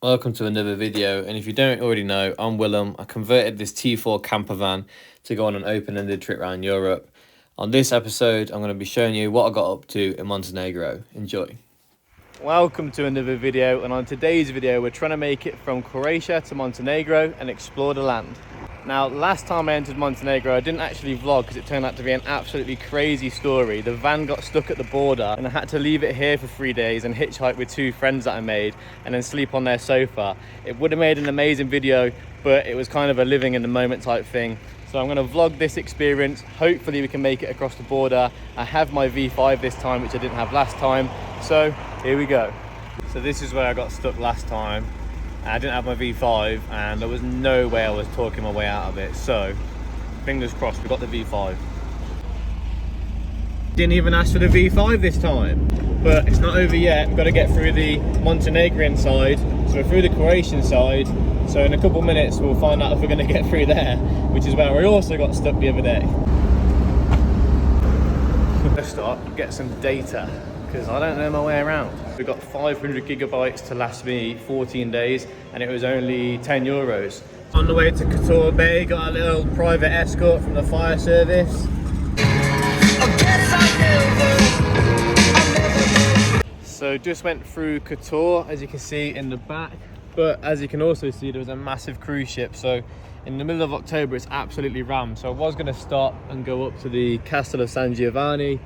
Welcome to another video, and if you don't already know, I'm Willem. I converted this T4 camper van to go on an open-ended trip around Europe. On this episode, I'm going to be showing you what I got up to in Montenegro. Enjoy. Welcome to another video, and on today's video we're trying to make it from Croatia to Montenegro and explore the land. Now, last time I entered Montenegro, I didn't actually vlog because it turned out to be an absolutely crazy story. The van got stuck at the border and I had to leave it here for 3 days and hitchhike with two friends that I made and then sleep on their sofa. It would have made an amazing video, but it was kind of a living in the moment type thing. So I'm going to vlog this experience. Hopefully we can make it across the border. I have my V5 this time, which I didn't have last time. So here we go. So this is where I got stuck last time. I didn't have my V5 and there was no way I was talking my way out of it. So fingers crossed, we got the V5. Didn't even ask for the V5 this time, but it's not over yet. We've got to get through the Montenegrin side, so we're through the Croatian side. So in a couple minutes we'll find out if we're going to get through there, which is where we also got stuck the other day. Let's start, get some data, because I don't know my way around. We've got 500 gigabytes to last me 14 days, and it was only 10 euros. On the way to Kotor Bay, got a little private escort from the fire service. So just went through Kotor, as you can see in the back, but as you can also see, there was a massive cruise ship. So in the middle of October, it's absolutely rammed. So I was going to stop and go up to the Castle of San Giovanni,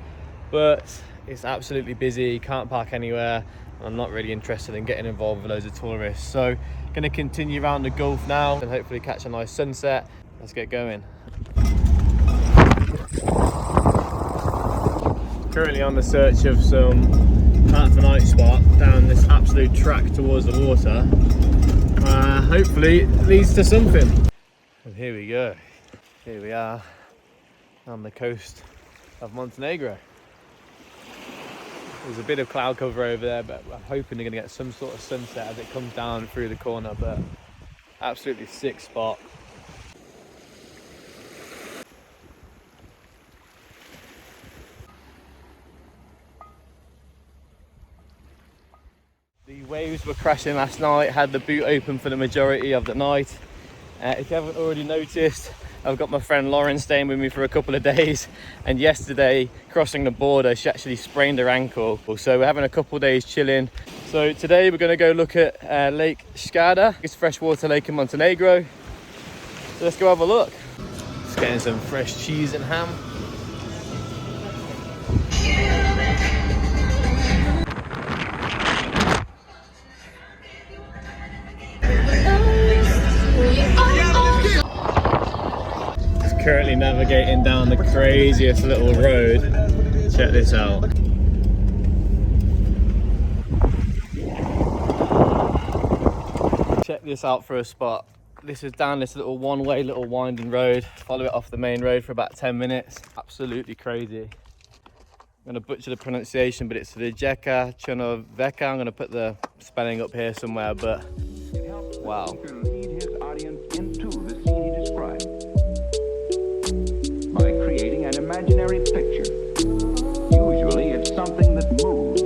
but it's absolutely busy, can't park anywhere. I'm not really interested in getting involved with loads of tourists. So going to continue around the Gulf now and hopefully catch a nice sunset. Let's get going. Currently on the search of some half a night spot down this absolute track towards the water. Hopefully it leads to something. And here we go. Here we are on the coast of Montenegro. There's a bit of cloud cover over there, but I'm hoping they're going to get some sort of sunset as it comes down through the corner. But absolutely sick spot. The waves were crashing last night, had the boot open for the majority of the night. If you haven't already noticed, I've got my friend Lauren staying with me for a couple of days, and yesterday crossing the border she actually sprained her ankle, so we're having a couple of days chilling. So today we're going to go look at Lake SECEDA. It's a freshwater lake in Montenegro, so let's go have a look. Just getting some fresh cheese and ham. Currently navigating down the craziest little road. Check this out. Check this out for a spot. This is down this little one-way, little winding road. Follow it off the main road for about 10 minutes. Absolutely crazy. I'm gonna butcher the pronunciation, but it's Rijeka Crnojevića. I'm gonna put the spelling up here somewhere, but wow. Creating an imaginary picture. Usually it's something that moves.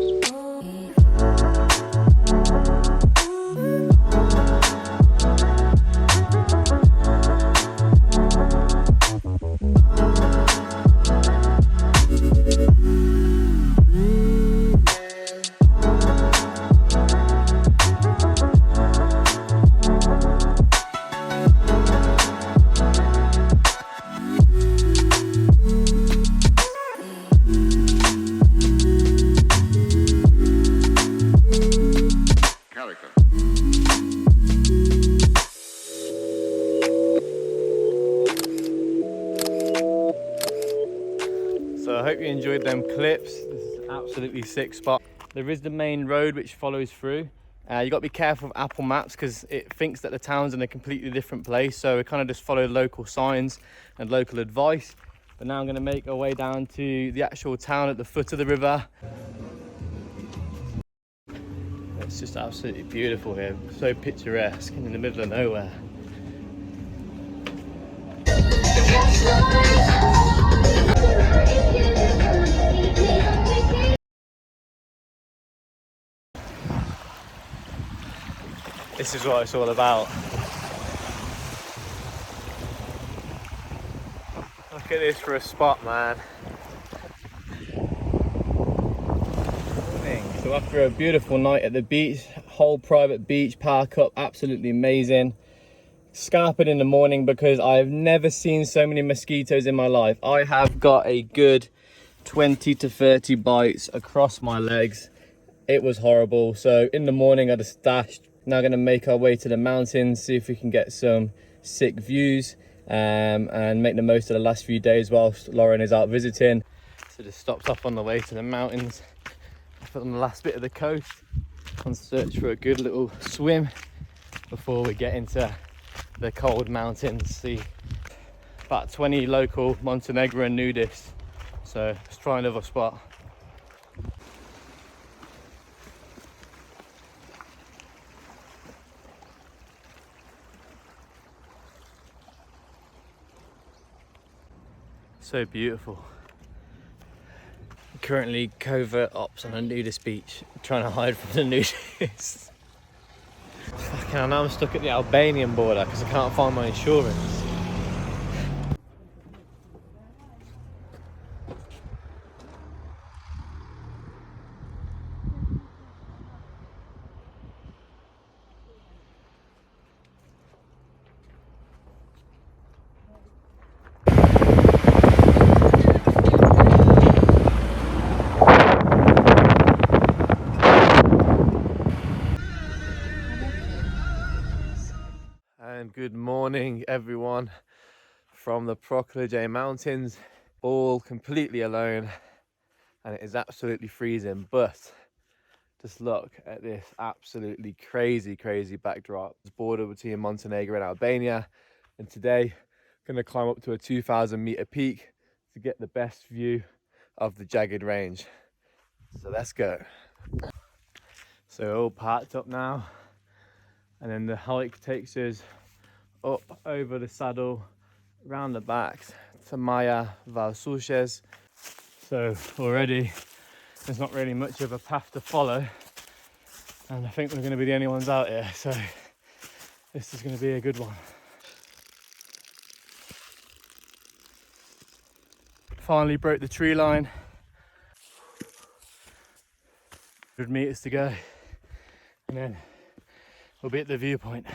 So I hope you enjoyed them clips. This is an absolutely sick spot. There is the main road which follows through. You got to be careful with Apple Maps because it thinks that the town's in a completely different place. So we kind of just follow local signs and local advice. But now I'm going to make our way down to the actual town at the foot of the river. It's just absolutely beautiful here. So picturesque and in the middle of nowhere. This is what it's all about. Look at this for a spot, man. So after a beautiful night at the beach, whole private beach, park up, absolutely amazing. Scarping in the morning because I have never seen so many mosquitoes in my life. I have got a good 20 to 30 bites across my legs. It was horrible. So in the morning I just dashed. Now going to make our way to the mountains, see if we can get some sick views and make the most of the last few days whilst Lauren is out visiting. So just stopped off on the way to the mountains, on the last bit of the coast, on search for a good little swim before we get into the cold mountains. See about 20 local Montenegrin nudists, so let's try another spot. So beautiful. Currently covert ops on a nudist beach, trying to hide from the nudists. Fucking hell, now I'm stuck at the Albanian border because I can't find my insurance. And good morning everyone from the Prokletije mountains, all completely alone, and it is absolutely freezing, but just look at this absolutely crazy backdrop. It's border between Montenegro and Albania, and today I'm going to climb up to a 2,000 meter peak to get the best view of the jagged range. So let's go. So we're all parked up now, and then the hike takes us up over the saddle, round the back to Maja, vajushes. So already there's not really much of a path to follow, and I think we're going to be the only ones out here, so this is going to be a good one. Finally broke the tree line. 100 meters to go, and then we'll be at the viewpoint.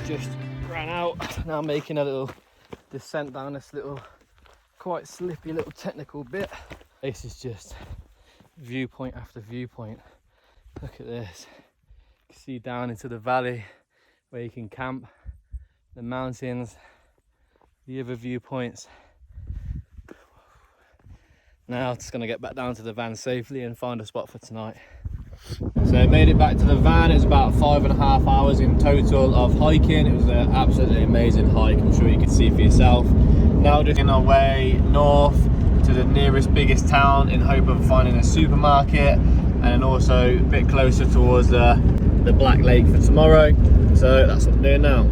Just ran out. Now making a little descent down this little quite slippy little technical bit. This is just viewpoint after viewpoint. Look at this. You can see down into the valley where you can camp, the mountains, the other viewpoints. Now just gonna get back down to the van safely and find a spot for tonight. So I made it back to the van. It was about 5.5 hours in total of hiking. It was an absolutely amazing hike, I'm sure you could see for yourself. Now just in our way north to the nearest biggest town in hope of finding a supermarket, and then also a bit closer towards the Black Lake for tomorrow. So that's what I'm doing now.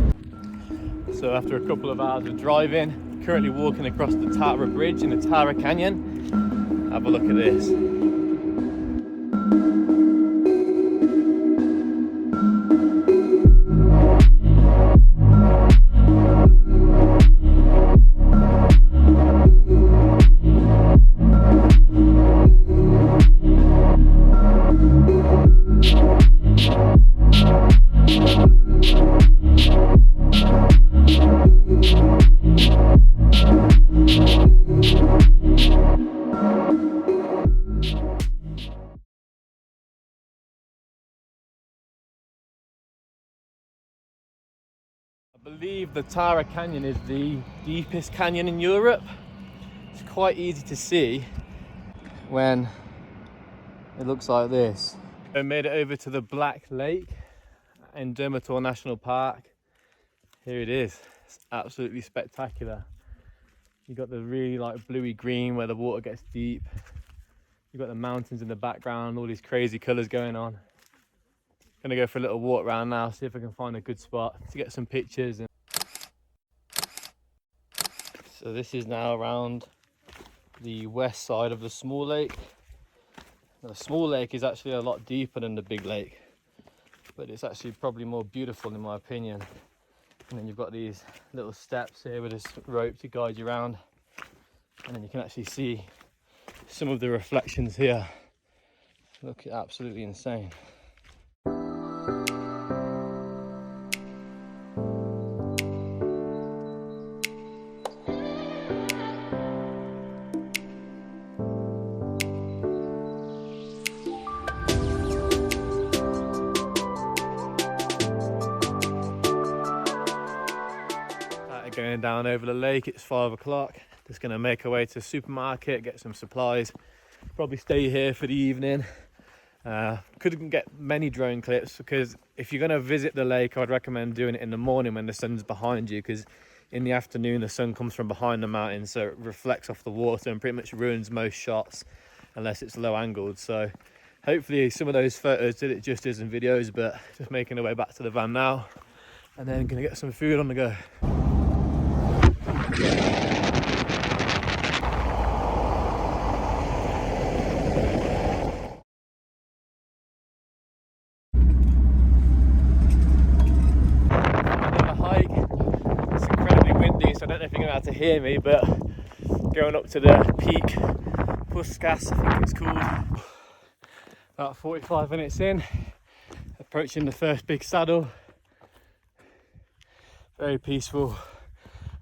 So after a couple of hours of driving, currently walking across the Tara Bridge in the Tara Canyon. Have a look at this. believe the Tara Canyon is the deepest canyon in Europe. It's quite easy to see when it looks like this. I made it over to the Black Lake in Durmitor National Park. Here it is. It's absolutely spectacular. You've got the really like bluey green where the water gets deep. You've got the mountains in the background, all these crazy colours going on. Gonna go for a little walk around now, see if I can find a good spot to get some pictures. So this is now around the west side of the small lake. The small lake is actually a lot deeper than the big lake, but it's actually probably more beautiful in my opinion. And then you've got these little steps here with this rope to guide you around, and then you can actually see some of the reflections here. Look, absolutely insane. Going down over the lake, it's 5 o'clock. Just gonna make our way to the supermarket, get some supplies, probably stay here for the evening. Couldn't get many drone clips because if you're gonna visit the lake, I'd recommend doing it in the morning when the sun's behind you, because in the afternoon the sun comes from behind the mountain, so it reflects off the water and pretty much ruins most shots unless it's low angled. So hopefully some of those photos did it justice in videos, but just making our way back to the van now and then gonna get some food on the go. Another hike. It's incredibly windy, so I don't know if you're going to be able to hear me, but going up to the peak, Puskas, I think it's called. About 45 minutes in, approaching the first big saddle. Very peaceful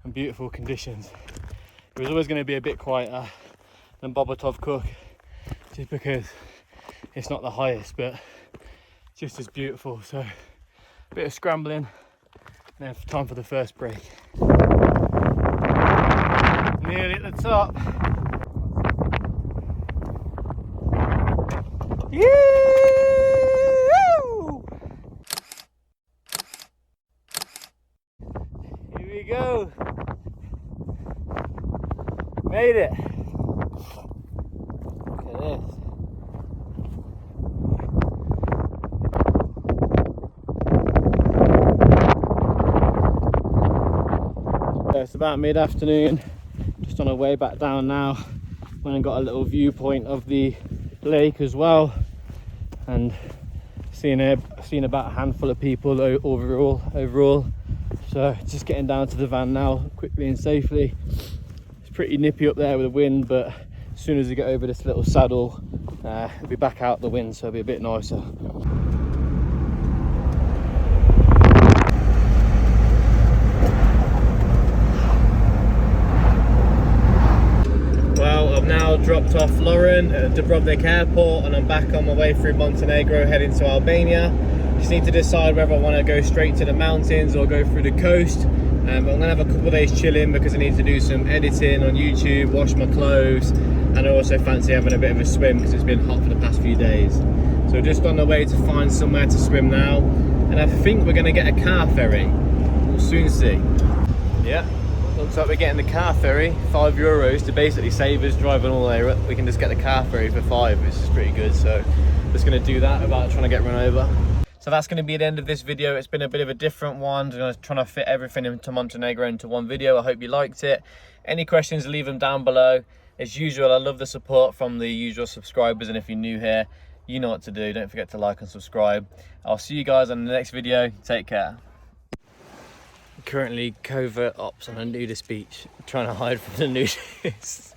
and beautiful conditions. It was always going to be a bit quieter than Bobatov Cook, just because it's not the highest, but just as beautiful. So a bit of scrambling, and then time for the first break. Nearly at the top. Yee! Here we go. Made it. Look at this. It's about mid-afternoon, just on our way back down now. Went and got a little viewpoint of the lake as well, and seeing about a handful of people overall. So just getting down to the van now quickly and safely. It's pretty nippy up there with the wind, but as soon as we get over this little saddle, it'll be back out the wind, so it'll be a bit nicer. Well, I've now dropped off Lauren at Dubrovnik airport and I'm back on my way through Montenegro heading to Albania. Just need to decide whether I want to go straight to the mountains or go through the coast. But I'm going to have a couple of days chilling because I need to do some editing on YouTube, wash my clothes, and I also fancy having a bit of a swim because it's been hot for the past few days. So just on the way to find somewhere to swim now, and I think we're going to get a car ferry. We'll soon see. Yeah, looks like we're getting the car ferry, €5 to basically save us driving all the way up. We can just get the car ferry for £5, which is pretty good. So just going to do that without trying to get run over. So that's going to be the end of this video. It's been a bit of a different one, trying to fit everything into Montenegro into one video. I hope you liked it. Any questions, leave them down below. As usual, I love the support from the usual subscribers, and if you're new here, you know what to do. Don't forget to like and subscribe. I'll see you guys on the next video. Take care. Currently covert ops on a nudist beach, trying to hide from the nudists.